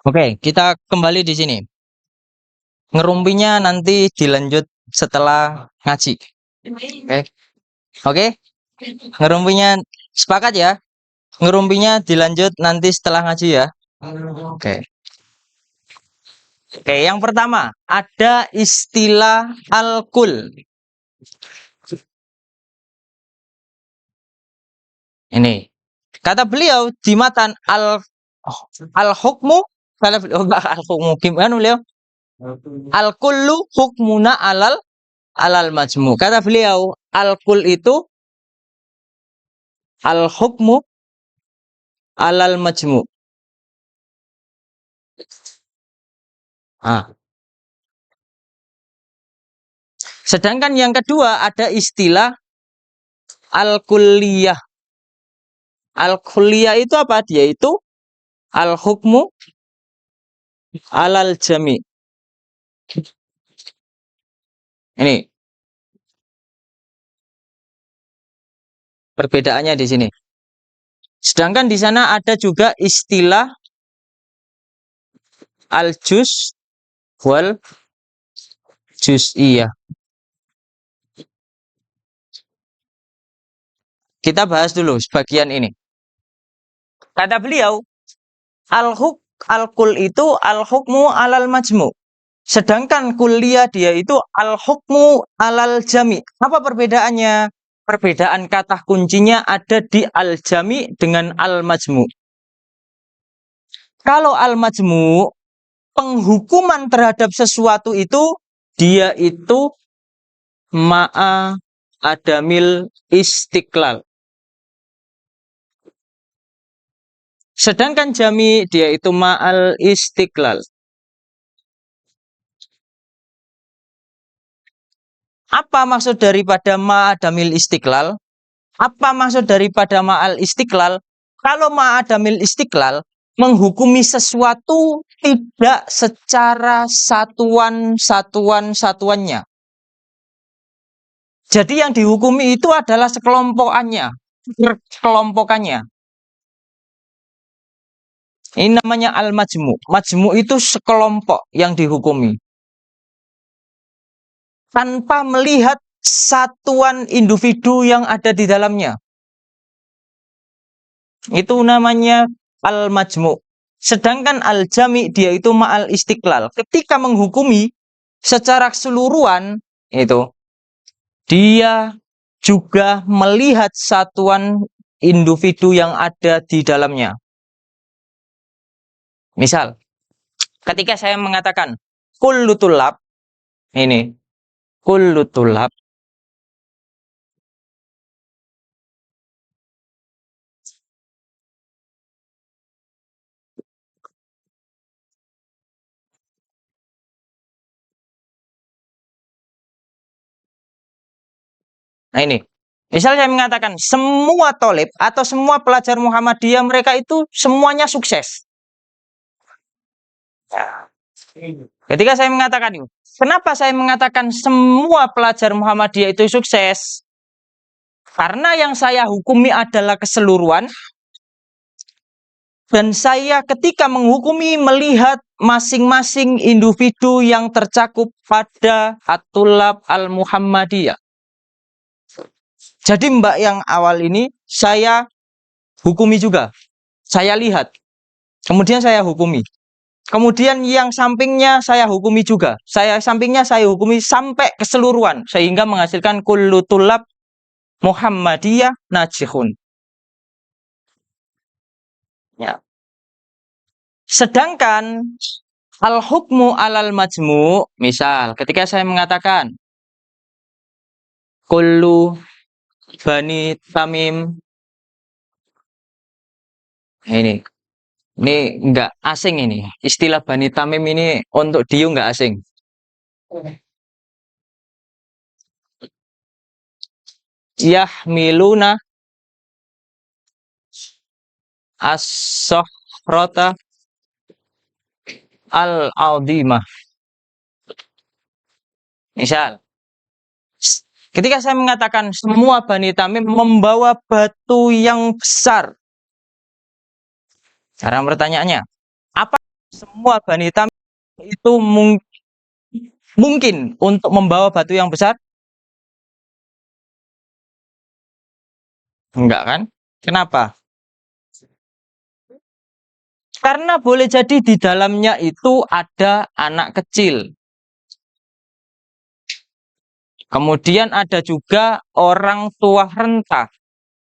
Oke, kita kembali di sini. Ngerumpinya nanti dilanjut setelah ngaji. Oke. Oke? Ngerumpinya sepakat ya? Ngerumpinya dilanjut nanti setelah ngaji ya. Oke. Oke, yang pertama ada istilah al-kul. Ini. Kata beliau di matan al-hukmu kata beliau enggak al-hukmu gimana beliau? Al-kullu hukmuna alal majmu. Kata beliau al-kul itu al-hukmu alal majmu. Ah. Sedangkan yang kedua ada istilah al-kulliyah. Al-kulliyah itu apa? Dia itu al-hukmu alal jami. Ini perbedaannya di sini. Sedangkan di sana ada juga istilah al-juz wal juz'iyah. Kita bahas dulu sebagian ini. Kata beliau, al-kul itu al-hukmu alal majmu. Sedangkan kuliah dia itu al-hukmu alal jami. Apa perbedaannya? Perbedaan kata kuncinya ada di al-jami dengan al-majmu. Kalau al-majmu, penghukuman terhadap sesuatu itu, dia itu ma'a adamil istiqlal. Sedangkan jami, dia itu ma'al istiqlal. Apa maksud daripada ma'adamil istiqlal? Apa maksud daripada ma'al istiqlal? Kalau ma'adamil istiqlal menghukumi sesuatu tidak secara satuannya. Jadi yang dihukumi itu adalah sekelompokannya. Ini namanya al-majmu. Majmu itu sekelompok yang dihukumi. Tanpa melihat satuan individu yang ada di dalamnya. Itu namanya al-majmu. Sedangkan al-jami dia itu ma'al istiqlal. Ketika menghukumi secara keseluruhan itu dia juga melihat satuan individu yang ada di dalamnya. Misal, ketika saya mengatakan kullu tulab, ini kullu tulab, nah ini, misal saya mengatakan semua tolib atau semua pelajar Muhammadiyah mereka itu semuanya sukses. Ketika saya mengatakan itu, kenapa saya mengatakan semua pelajar Muhammadiyah itu sukses? Karena yang saya hukumi adalah keseluruhan. Dan saya ketika menghukumi melihat masing-masing individu yang tercakup pada At-Tulab Al-Muhammadiyah. Jadi mbak yang awal ini saya hukumi juga. Saya lihat. Kemudian saya hukumi. Kemudian yang sampingnya saya hukumi juga. Sampingnya saya hukumi sampai keseluruhan. Sehingga menghasilkan kullu tulab Muhammadiyah najihun. Ya. Sedangkan al-hukmu alal majmu, misal ketika saya mengatakan kullu bani tamim, ini enggak asing ini. Istilah bani tamim ini untuk Diu enggak asing. Yahmiluna as-sokhrota al-aldimah. Misal, ketika saya mengatakan semua Bani Tamim membawa batu yang besar. Sekarang pertanyaannya, apa semua Bani Tamim itu mungkin untuk membawa batu yang besar? Enggak kan? Kenapa? Karena boleh jadi di dalamnya itu ada anak kecil. Kemudian ada juga orang tua renta.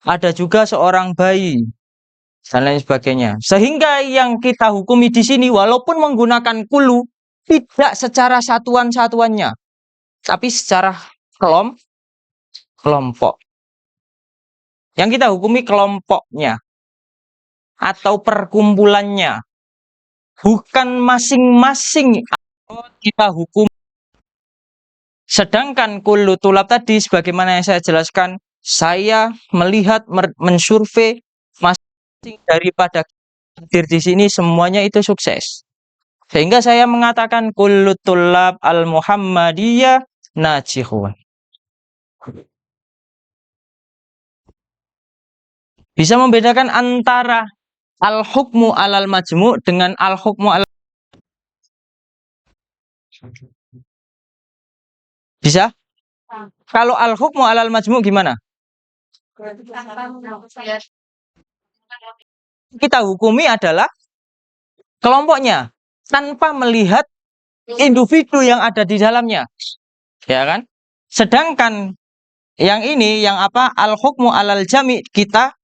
Ada juga seorang bayi. Dan lain sebagainya. Sehingga yang kita hukumi di sini walaupun menggunakan kulu tidak secara satuan-satuannya. Tapi secara kelompok. Yang kita hukumi kelompoknya. Atau perkumpulannya. Bukan masing-masing kita hukum. Sedangkan kullu tulab tadi sebagaimana yang saya jelaskan, saya melihat mensurvei masing-masing daripada hadir di sini semuanya itu sukses. Sehingga saya mengatakan kullu tulab al-Muhammadiyah najihun. Bisa membedakan antara al-hukmu alal majmu' dengan al-hukmu alal Bisa? Kalau al-hukmu alal majmu' gimana? Kita hukumi adalah kelompoknya tanpa melihat individu yang ada di dalamnya. Ya kan? Sedangkan yang ini yang apa? Al-hukmu alal jami' kita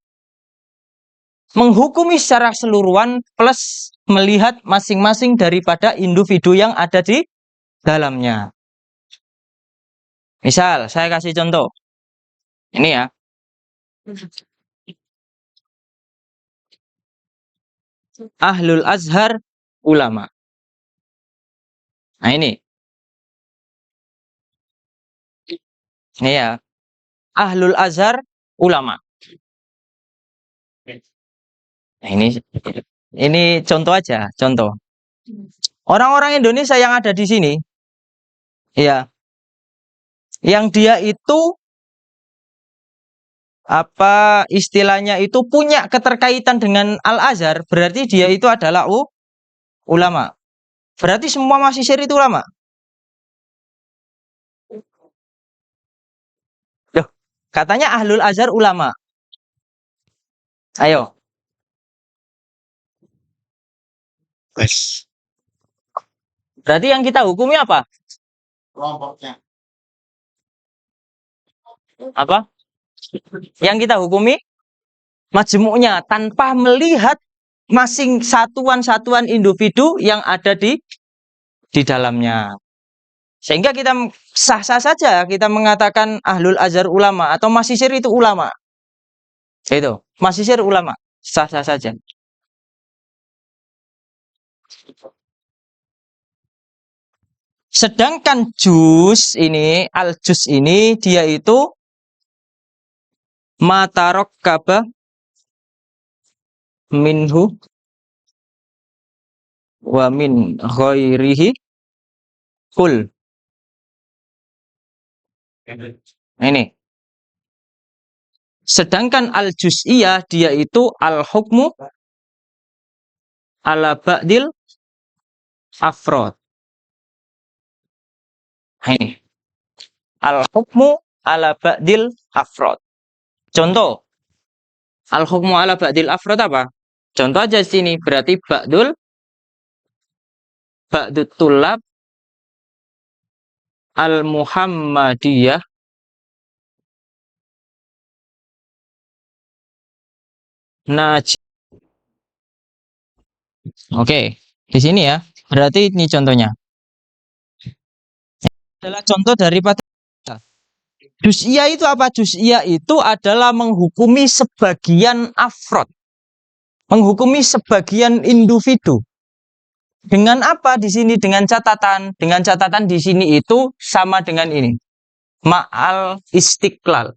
menghukumi secara keseluruhan plus melihat masing-masing daripada individu yang ada di dalamnya. Misal, saya kasih contoh. Ini ya. Ahlul Azhar ulama. Nah ini. Ini ya. Ahlul Azhar ulama. Nah ini contoh aja, contoh. Orang-orang Indonesia yang ada di sini, ya, yang dia itu apa istilahnya itu punya keterkaitan dengan Al-Azhar, berarti dia itu adalah ulama. Berarti semua mahasiswa itu ulama. Loh, katanya Ahlul Azhar ulama. Ayo. Berarti yang kita hukumi apa? Kelompoknya. Apa? Yang kita hukumi majmu'nya tanpa melihat masing satuan-satuan individu yang ada di dalamnya. Sehingga kita sah-sah saja kita mengatakan Ahlul Azhar ulama atau mahasiswa itu ulama. Itu, mahasiswa ulama, sah-sah saja. Sedangkan juz ini, al-juz ini dia itu matarokkaba minhu wa min ghairihi kul. Ini. Sedangkan al-juz'iyah dia itu al-hukmu ala ba'dil afrod. Ini. Al-hukmu ala ba'dil afrod. Contoh. Al-hukmu ala ba'dil afrod apa? Contoh aja sini. Berarti ba'dul tulab al-Muhammadiyah Oke, di sini ya. Berarti ini contohnya. Adalah contoh daripada juz'iyah itu apa? Juz'iyah itu adalah menghukumi sebagian afrod. Menghukumi sebagian individu. Dengan apa di sini? Dengan catatan. Dengan catatan di sini itu sama dengan ini. Ma'al istiqlal.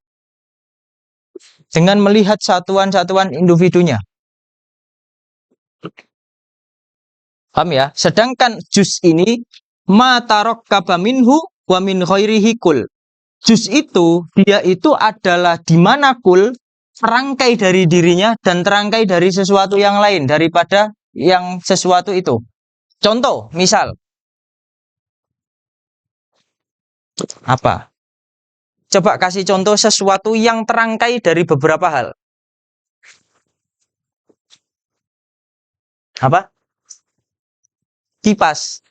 Dengan melihat satuan-satuan individunya. Paham ya? Sedangkan juz ini ma tarokkaba minhu wa min ghairihi kul. Juz itu dia itu adalah di mana kul terangkai dari dirinya dan terangkai dari sesuatu yang lain daripada yang sesuatu itu. Contoh, misal apa? Coba kasih contoh sesuatu yang terangkai dari beberapa hal. Apa? Kipas.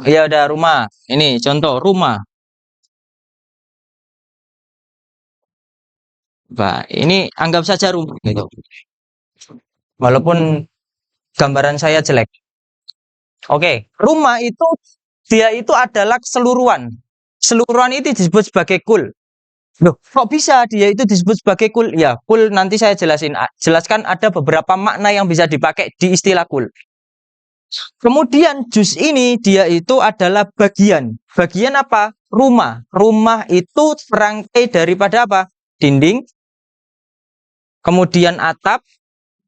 Ya udah rumah. Ini contoh rumah. Nah, ini anggap saja rumah gitu. Walaupun gambaran saya jelek. Oke, rumah itu dia itu adalah keseluruhan. Keseluruhan itu disebut sebagai kul. Loh, kok bisa dia itu disebut sebagai kul? Ya, kul nanti saya jelaskan ada beberapa makna yang bisa dipakai di istilah kul. Kemudian juz ini dia itu adalah bagian. Bagian apa? Rumah. Rumah itu serangkai daripada apa? Dinding, kemudian atap,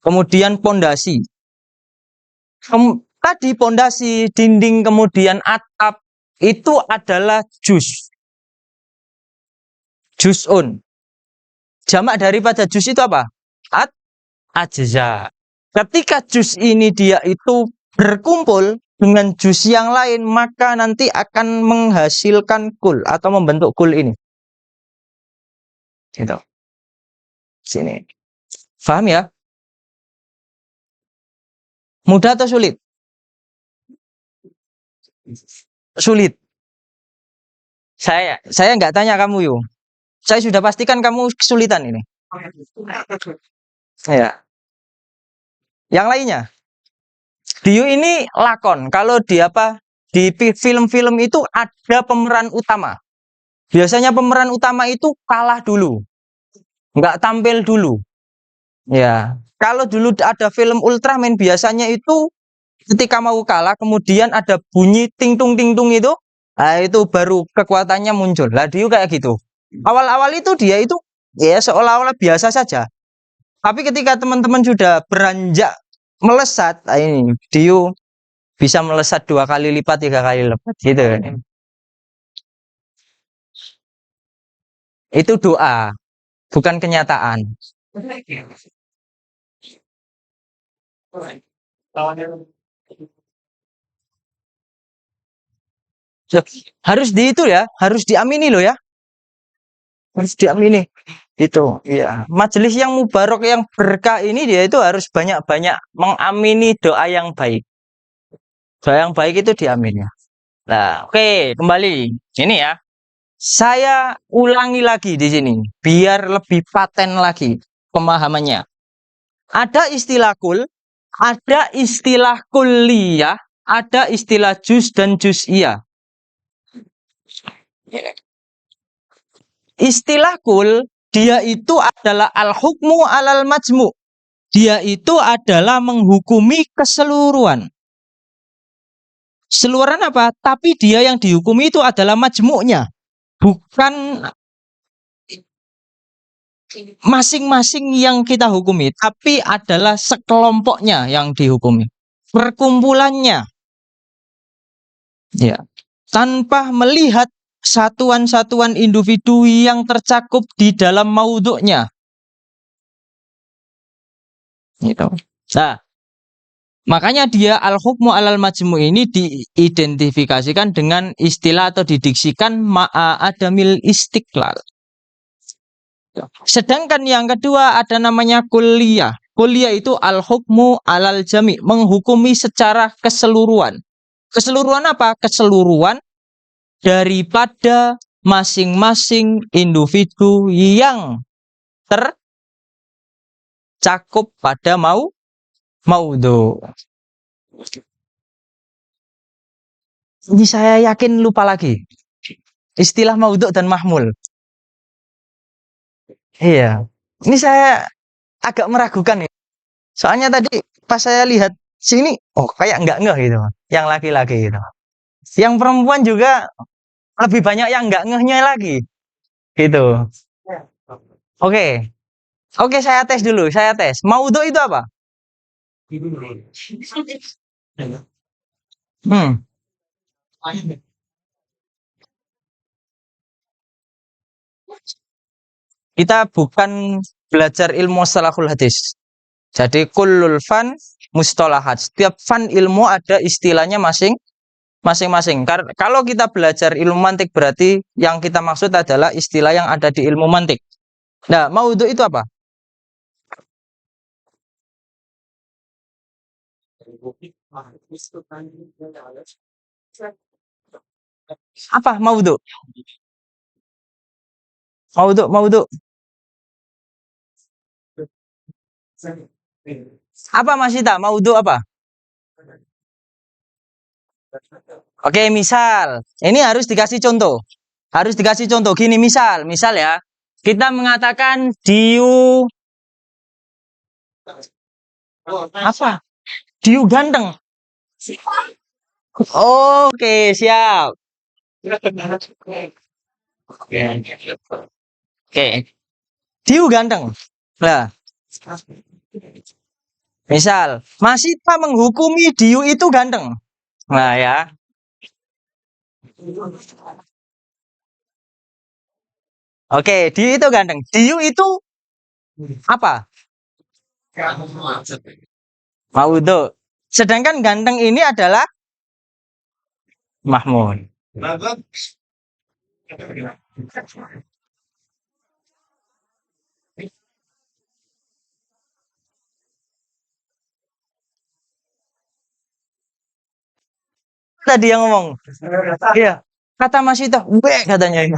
kemudian pondasi. Tadi pondasi, dinding, kemudian atap itu adalah juz. Juz'un. Jamak daripada juz itu apa? Ajza. Ketika juz ini dia itu berkumpul, dengan jus yang lain, maka nanti akan menghasilkan kul atau membentuk kul ini. Gitu. Sini. Paham ya? Mudah atau sulit? Sulit. Saya nggak tanya kamu yuk. Saya sudah pastikan kamu kesulitan ini. Ya. Yang lainnya, Dio ini lakon. Kalau di apa? Di film-film itu ada pemeran utama. Biasanya pemeran utama itu kalah dulu, nggak tampil dulu. Ya. Kalau dulu ada film Ultraman biasanya itu ketika mau kalah, kemudian ada bunyi ting tung itu, nah itu baru kekuatannya muncul. Lah Dio kayak gitu. Awal-awal itu dia itu ya seolah-olah biasa saja. Tapi ketika teman-teman sudah beranjak melesat, nah ini Dio bisa melesat 2 kali lipat, 3 kali lipat gitu. Itu doa, bukan kenyataan. Harus di itu ya, harus diamini loh ya. Harus diamini. Itu, iya. Majelis yang mubarok yang berkah ini dia itu harus banyak-banyak mengamini doa yang baik. Doa yang baik itu diamini. Nah, oke, kembali. Ini ya. Saya ulangi lagi di sini biar lebih paten lagi pemahamannya. Ada istilah kul, ada istilah kulliyah, ada istilah juz dan juz'iyah. Istilah kul, dia itu adalah al-hukmu alal majmu. Dia itu adalah menghukumi keseluruhan. Keseluruhan apa? Tapi dia yang dihukumi itu adalah majmu'nya. Bukan masing-masing yang kita hukumi, tapi adalah sekelompoknya yang dihukumi. Perkumpulannya. Ya. Tanpa melihat satuan-satuan individu yang tercakup di dalam maudhu'nya. Gitu. Nah, makanya dia al-hukmu alal majmu' ini diidentifikasikan dengan istilah atau didiksikan ma'a adamil istiqlal. Sedangkan yang kedua ada namanya kulliyah. Kulliyah itu al-hukmu alal jami', menghukumi secara keseluruhan. Keseluruhan apa? Keseluruhan daripada masing-masing individu yang tercakup pada maudhu. Ini saya yakin lupa lagi. Istilah maudhu dan mahmul. Iya. Ini saya agak meragukan ya. Soalnya tadi pas saya lihat sini, oh kayak enggak ngeh gitu. Yang laki-laki gitu. Yang perempuan juga lebih banyak yang enggak ngehnya lagi. Gitu. Oke. Oke, saya tes dulu. Saya tes. Maudhu itu apa? Hmm. Kita bukan belajar ilmu salahul hadis. Jadi kullul fan mustolahat. Setiap fan ilmu ada istilahnya masing-masing. Kalau kita belajar ilmu mantik berarti yang kita maksud adalah istilah yang ada di ilmu mantik. Nah, maudhu itu apa? Apa maudhu? Maudhu. Apa Mas Ita? Maudhu apa? Oke, misal. Ini harus dikasih contoh. Harus dikasih contoh. Gini, misal ya. Kita mengatakan Diu apa? Diu ganteng. Oke, siap. Oke. Diu ganteng. Nah, misal, Masita menghukumi Diu itu ganteng. Nah ya. Oke, Diu itu ganteng. Diu itu apa? Maudhu. Sedangkan ganteng ini adalah Mahmud. Tadi yang ngomong. Iya. Kata Mas Ito, katanya itu.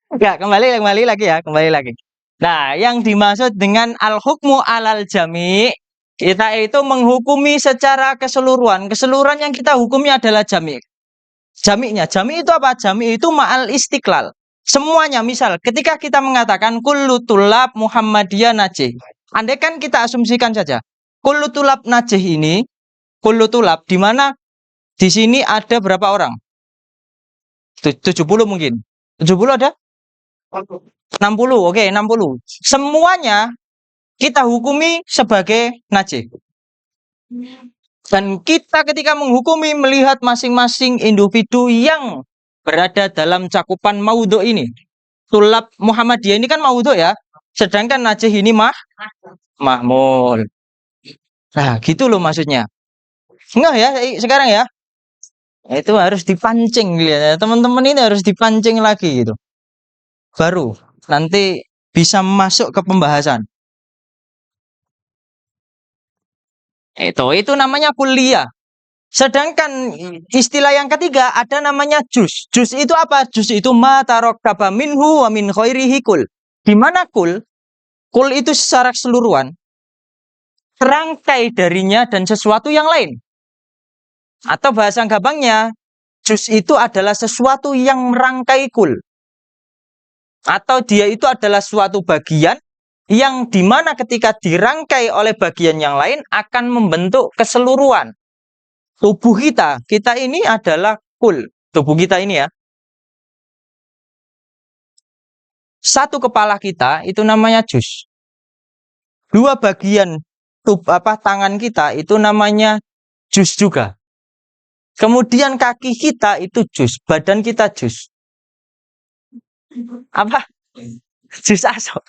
Enggak, kembali lagi ya, kembali lagi. Nah, yang dimaksud dengan al-hukmu alal jami, kita itu menghukumi secara keseluruhan. Keseluruhan yang kita hukumi adalah jami. Jami'nya, jami itu apa? Jami itu ma'al istiqlal. Semuanya, misal ketika kita mengatakan kullu tulab Muhammadiyah najih. Andai kan kita asumsikan saja, kullu tulab najih ini, kullu tulab, di mana di sini ada berapa orang? 70 mungkin. 70 ada? 60, oke, 60. Semuanya kita hukumi sebagai najih. Dan kita ketika menghukumi melihat masing-masing individu yang berada dalam cakupan maudhu ini. Tulab Muhammadiyah ini kan maudhu ya. Sedangkan najih ini mahmul. Nah, gitu loh maksudnya. Enggak ya, sekarang ya. Itu harus dipancing ya. Teman-teman ini harus dipancing lagi gitu. Baru nanti bisa masuk ke pembahasan. Itu namanya kuliah. Sedangkan istilah yang ketiga ada namanya juz. Juz itu apa? Juz itu ma tarokkaba minhu wa min khairihi kul. Di mana kul? Kul itu secara keseluruhan rangkai darinya dan sesuatu yang lain. Atau bahasa gampangnya, juz itu adalah sesuatu yang merangkai kul. Atau dia itu adalah suatu bagian yang dimana ketika dirangkai oleh bagian yang lain akan membentuk keseluruhan. Tubuh kita ini adalah kul. Tubuh kita ini ya. Satu kepala kita itu namanya juz. Dua bagian tangan kita itu namanya juz juga. Kemudian kaki kita itu juz, badan kita juz. Apa? Juz aso.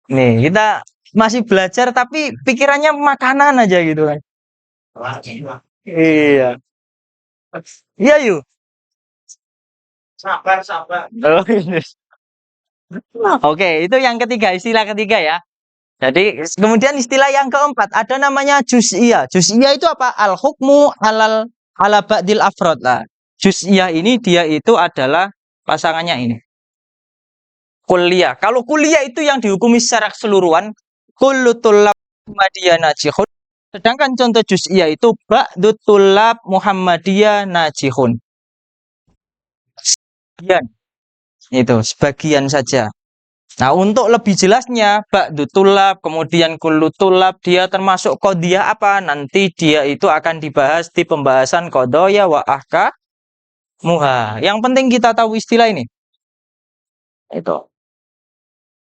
Nih, kita masih belajar tapi pikirannya makanan aja gitu kan. Iya. Iya, yuk. Sabar. Oh, ini. Oke, itu yang ketiga, istilah ketiga ya. Jadi, kemudian istilah yang keempat ada namanya juz'iyah. Juz'iyah itu apa? Al-hukmu ala ba'dil afrod lah. Juz'iyah ini dia itu adalah pasangannya ini. Kuliah. Kalau kuliah itu yang dihukumi secara keseluruhan, kullu tullab Muhammadiyah najihun. Sedangkan contoh juz'iyah itu ba'du tullab Muhammadiyah najihun. Sebagian. Itu, sebagian saja. Nah, untuk lebih jelasnya, ba'du tullab, kemudian kullu tullab, dia termasuk qadiyah apa? Nanti dia itu akan dibahas di pembahasan qadaya wa ahkamuha. Yang penting kita tahu istilah ini. Itu.